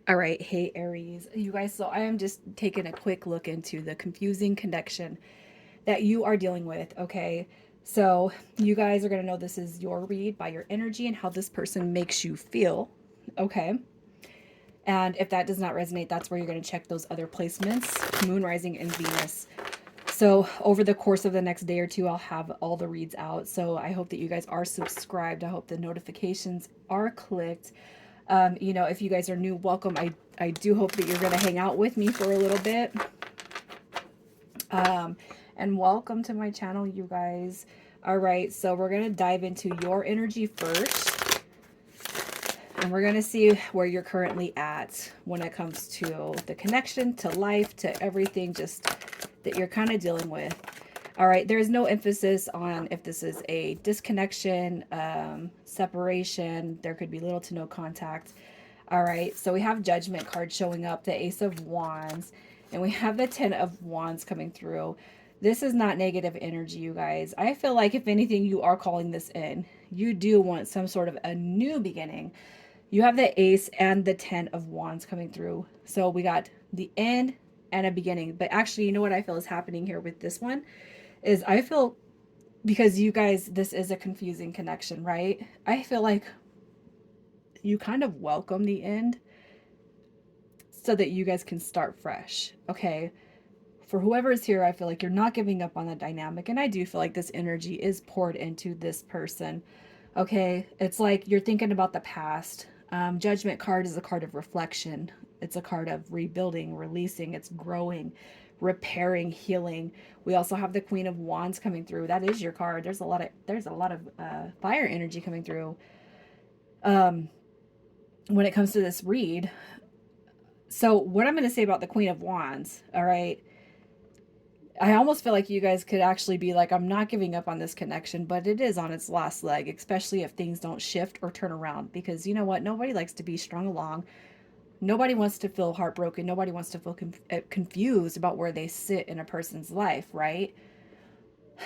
All right, hey Aries, you guys. So I am just taking a quick look into the confusing connection that you are dealing with. Okay, so you guys are gonna know this is your read by your energy and how this person makes you feel. Okay, and if that does not resonate, that's where you're gonna check those other placements, Moon, Rising, and Venus. So over the course of the next day or two, I'll have all the reads out. So I hope that you guys are subscribed. I hope the notifications are clicked. If you guys are new, welcome. I do hope that you're going to hang out with me for a little bit. Um, and welcome to my channel, you guys. All right, so we're going to dive into your energy first. And we're going to see where you're currently at when it comes to the connection, to life, to everything just that you're kind of dealing with. All right, there's no emphasis on if this is a disconnection, separation. There could be little to no contact. All right, so we have Judgment card showing up, the Ace of Wands, and we have the Ten of Wands coming through. This is not negative energy, you guys. I feel like if anything, you are calling this in. You do want some sort of a new beginning. You have the Ace and the Ten of Wands coming through. So we got the end and a beginning. But actually, you know what I feel is happening here with this one? Is I feel, because you guys, this is a confusing connection, right? I feel like you kind of welcome the end so that you guys can start fresh. Okay. For whoever is here, I feel like you're not giving up on the dynamic. And I do feel like this energy is poured into this person. Okay. It's like you're thinking about the past. Judgment card is a card of reflection. It's a card of rebuilding, releasing, it's growing, repairing, healing. We also have the Queen of Wands coming through. That is your card. There's a lot of fire energy coming through. Um, when it comes to this read, so what I'm going to say about the Queen of Wands, all right, I almost feel like you guys could actually be like, I'm not giving up on this connection, but it is on its last leg, especially if things don't shift or turn around. Because you know what? Nobody likes to be strung along. Nobody wants to feel heartbroken. Nobody wants to feel confused about where they sit in a person's life, right?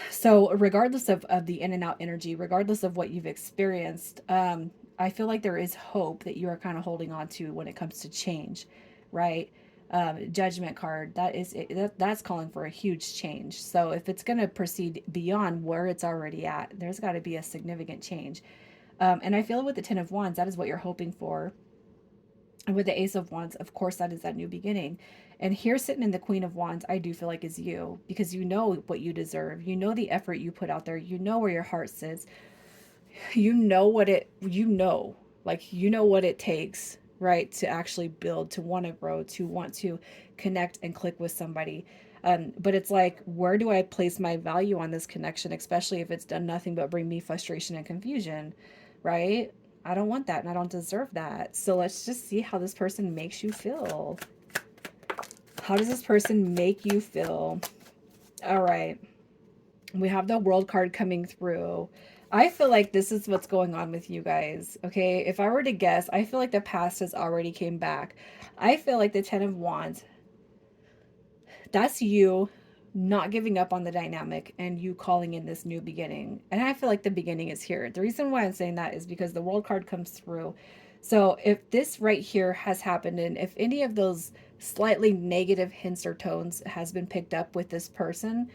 So, regardless of the in and out energy, regardless of what you've experienced, I feel like there is hope that you are kind of holding on to when it comes to change, right? Judgment card, that's calling for a huge change. So if it's going to proceed beyond where it's already at, there's got to be a significant change. And I feel with the Ten of Wands, that is what you're hoping for. And with the Ace of Wands, of course, that is that new beginning. And here, sitting in the Queen of Wands, I do feel like is you, because you know what you deserve. You know the effort you put out there. You know where your heart sits. You know what it takes, right, to actually build, to want to grow, to want to connect and click with somebody. But it's like, where do I place my value on this connection, especially if it's done nothing but bring me frustration and confusion, right? I don't want that and I don't deserve that. So let's just see how this person makes you feel. How does this person make you feel? All right. We have the World card coming through. I feel like this is what's going on with you guys. Okay. If I were to guess, I feel like the past has already came back. I feel like the Ten of Wands, that's you not giving up on the dynamic and you calling in this new beginning. And I feel like the beginning is here. The reason why I'm saying that is because the World card comes through. So if this right here has happened, and if any of those slightly negative hints or tones has been picked up with this person,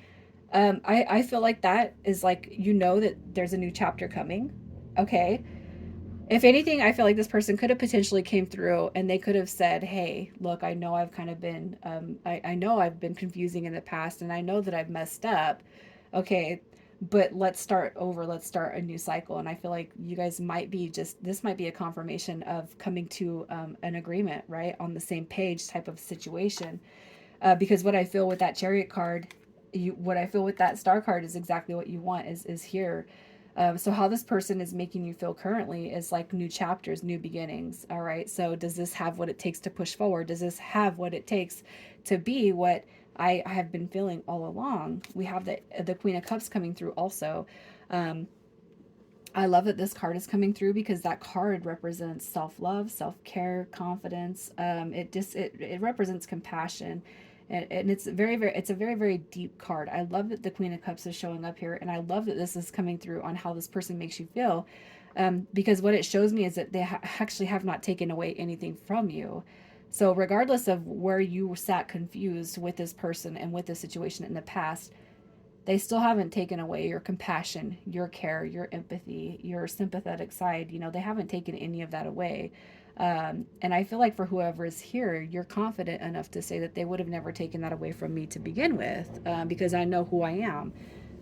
I feel like that is like, you know, that there's a new chapter coming. Okay. If anything, I feel like this person could have potentially came through and they could have said, hey, look, I know I've kind of been, I know I've been confusing in the past and I know that I've messed up. Okay. But let's start over. Let's start a new cycle. And I feel like you guys might be just, this might be a confirmation of coming to an agreement, right? On the same page type of situation. Because what I feel with that Chariot card, what I feel with that Star card is exactly what you want is here. So how this person is making you feel currently is like new chapters, new beginnings. All right. So does this have what it takes to push forward? Does this have what it takes to be what I have been feeling all along? We have the Queen of Cups coming through also. Um, I love that this card is coming through because that card represents self-love, self-care, confidence. It represents compassion. And it's it's a very, very deep card. I love that the Queen of Cups is showing up here. And I love that this is coming through on how this person makes you feel. Because what it shows me is that they actually have not taken away anything from you. So regardless of where you sat confused with this person and with this situation in the past, they still haven't taken away your compassion, your care, your empathy, your sympathetic side. You know, they haven't taken any of that away. And I feel like for whoever is here, you're confident enough to say that they would have never taken that away from me to begin with, because I know who I am,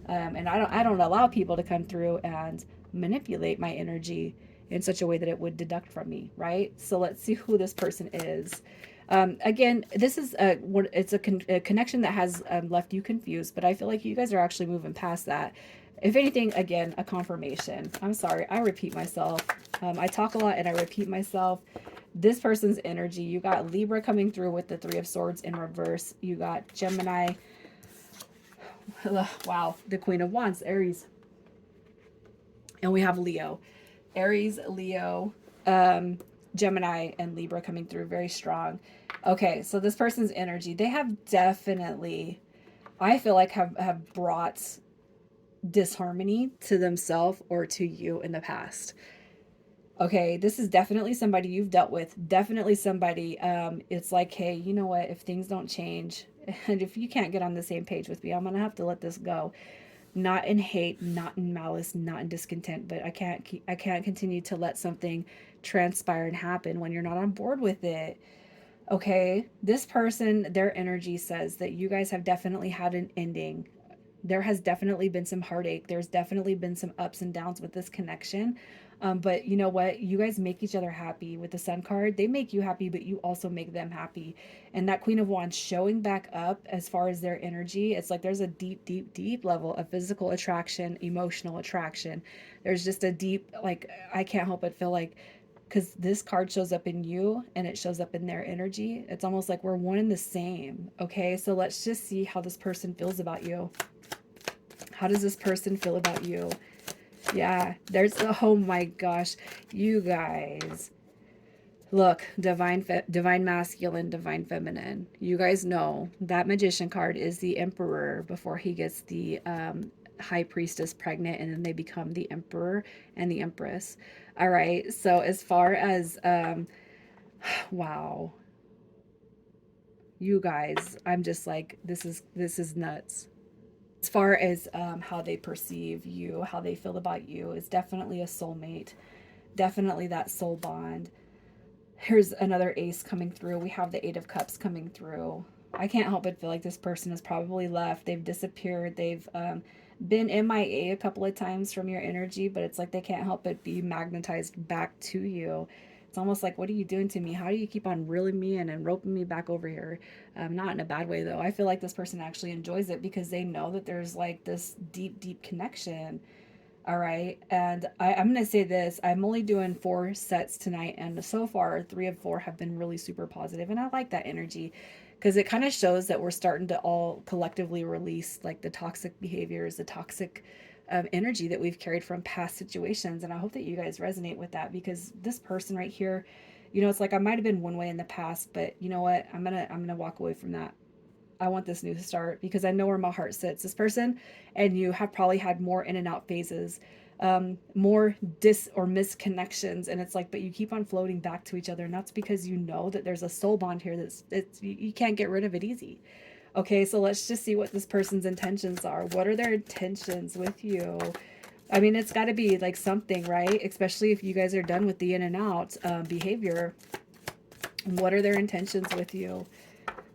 and I don't allow people to come through and manipulate my energy in such a way that it would deduct from me, right? So let's see who this person is. Again, this is a connection that has left you confused, but I feel like you guys are actually moving past that. If anything, again, a confirmation. I'm sorry, I repeat myself. I talk a lot and I repeat myself. This person's energy, you got Libra coming through with the Three of Swords in reverse. You got Gemini. Wow, the Queen of Wands, Aries. And we have Leo. Aries, Leo, Gemini, and Libra coming through very strong. Okay, so this person's energy, they have definitely, I feel like, have brought disharmony to themselves or to you in the past. Okay, this is definitely somebody you've dealt with. Definitely somebody, it's like, hey, you know what? If things don't change, and if you can't get on the same page with me, I'm gonna have to let this go. Not in hate, not in malice, not in discontent, but I can't continue to let something transpire and happen when you're not on board with it. Okay, this person, their energy says that you guys have definitely had an ending. There has definitely been some heartache. There's definitely been some ups and downs with this connection. But you know what? You guys make each other happy with the Sun card. They make you happy, but you also make them happy. And that Queen of Wands showing back up as far as their energy, it's like there's a deep, deep, deep level of physical attraction, emotional attraction. There's just a deep, like, I can't help but feel like, because this card shows up in you and it shows up in their energy, it's almost like we're one and the same. Okay, so let's just see how this person feels about you. How does this person feel about you? Yeah, there's, oh my gosh, you guys. Look, divine masculine, divine feminine. You guys know that magician card is the emperor before he gets the high priestess pregnant, and then they become the emperor and the empress. All right. So as far as wow, you guys, I'm just like, this is nuts. As far as how they perceive you, how they feel about you, is definitely a soulmate, definitely that soul bond. Here's another ace coming through. We have the Eight of Cups coming through. I can't help but feel like this person has probably left. They've disappeared. They've been MIA a couple of times from your energy, but it's like they can't help but be magnetized back to you. It's almost like, what are you doing to me? How do you keep on reeling me in and roping me back over here? Not in a bad way, though. I feel like this person actually enjoys it because they know that there's like this deep, deep connection. All right. And I'm going to say this, I'm only doing 4 sets tonight. And so far, 3 of 4 have been really super positive. And I like that energy because it kind of shows that we're starting to all collectively release like the toxic behaviors, the toxic energy that we've carried from past situations. And I hope that you guys resonate with that, because this person right here, you know, it's like I might have been one way in the past, but you know what? I'm gonna walk away from that. I want this new start because I know where my heart sits. This person and you have probably had more in and out phases, more dis or misconnections, and it's like, but you keep on floating back to each other, and that's because you know that there's a soul bond here that's it's you can't get rid of it easy. Okay, so let's just see what this person's intentions are. What are their intentions with you? I mean, it's got to be like something, right? Especially if you guys are done with the in and out behavior. What are their intentions with you?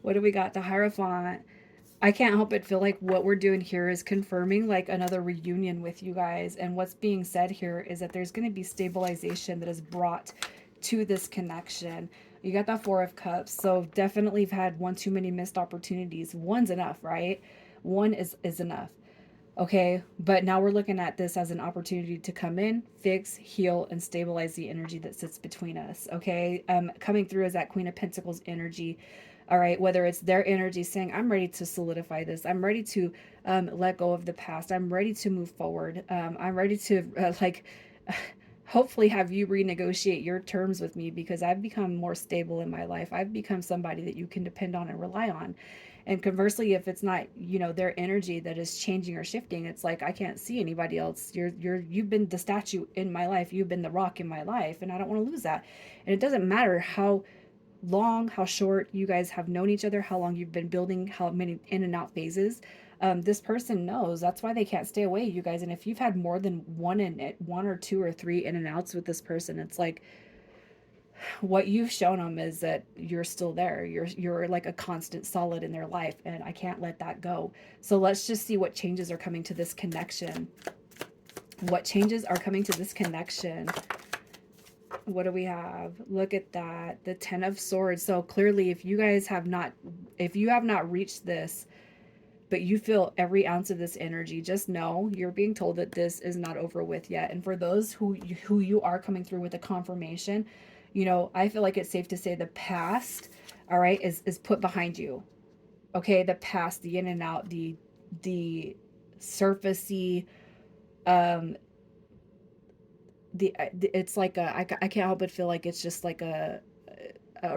What do we got? The Hierophant. I can't help but feel like what we're doing here is confirming like another reunion with you guys. And what's being said here is that there's going to be stabilization that is brought to this connection. You got that Four of Cups. So definitely you've had one too many missed opportunities. One's enough, right? One is enough. Okay, but now we're looking at this as an opportunity to come in, fix, heal, and stabilize the energy that sits between us. Okay, coming through as that Queen of Pentacles energy. All right, whether it's their energy saying, I'm ready to solidify this, I'm ready to let go of the past, I'm ready to move forward, I'm ready to hopefully have you renegotiate your terms with me because I've become more stable in my life. I've become somebody that you can depend on and rely on. And conversely, if it's not, you know, their energy that is changing or shifting, it's like I can't see anybody else. You've been the statue in my life. You've been the rock in my life, and I don't want to lose that. And it doesn't matter how long, how short you guys have known each other, how long you've been building, how many in and out phases. This person knows. That's why they can't stay away, you guys. And if you've had more than one or two or three in and outs with this person, it's like what you've shown them is that you're still there. You're like a constant solid in their life, and I can't let that go. So let's just see what changes are coming to this connection. What changes are coming to this connection? What do we have? Look at that. The 10 of Swords. So clearly, if you have not reached this, but you feel every ounce of this energy, just know you're being told that this is not over with yet. And for those who you are coming through with a confirmation, you know, I feel like it's safe to say the past, all right, is put behind you. Okay, the past, the in and out, the surfacey, um it's like I can't help but feel like it's just like a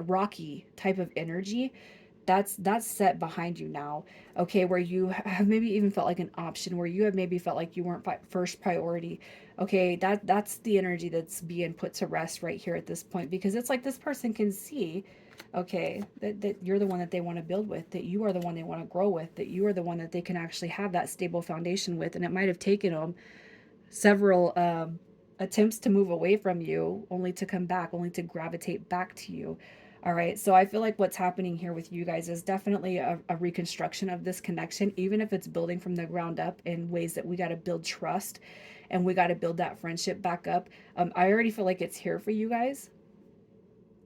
rocky type of energy that's set behind you now. Okay, where you have maybe even felt like an option, where you have maybe felt like you weren't first priority. Okay, that's the energy that's being put to rest right here at this point, because it's like this person can see, okay, that you're the one that they want to build with, that you are the one they want to grow with, that you are the one that they can actually have that stable foundation with. And it might have taken them several attempts to move away from you, only to come back, only to gravitate back to you. All right. So I feel like what's happening here with you guys is definitely a reconstruction of this connection, even if it's building from the ground up in ways that we got to build trust and we got to build that friendship back up. I already feel like it's here for you guys,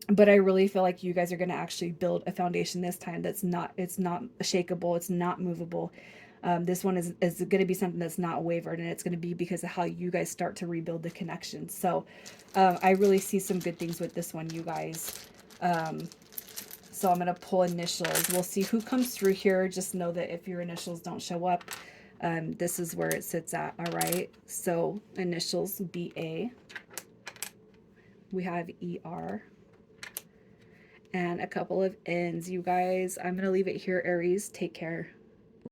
but I really feel like you guys are going to actually build a foundation this time it's not shakable, it's not movable. This one is going to be something that's not wavered, and it's going to be because of how you guys start to rebuild the connection. So I really see some good things with this one, you guys. So I'm going to pull initials. We'll see who comes through here. Just know that if your initials don't show up, this is where it sits at. All right. So initials BA. We have ER. And a couple of N's, you guys. I'm going to leave it here, Aries. Take care.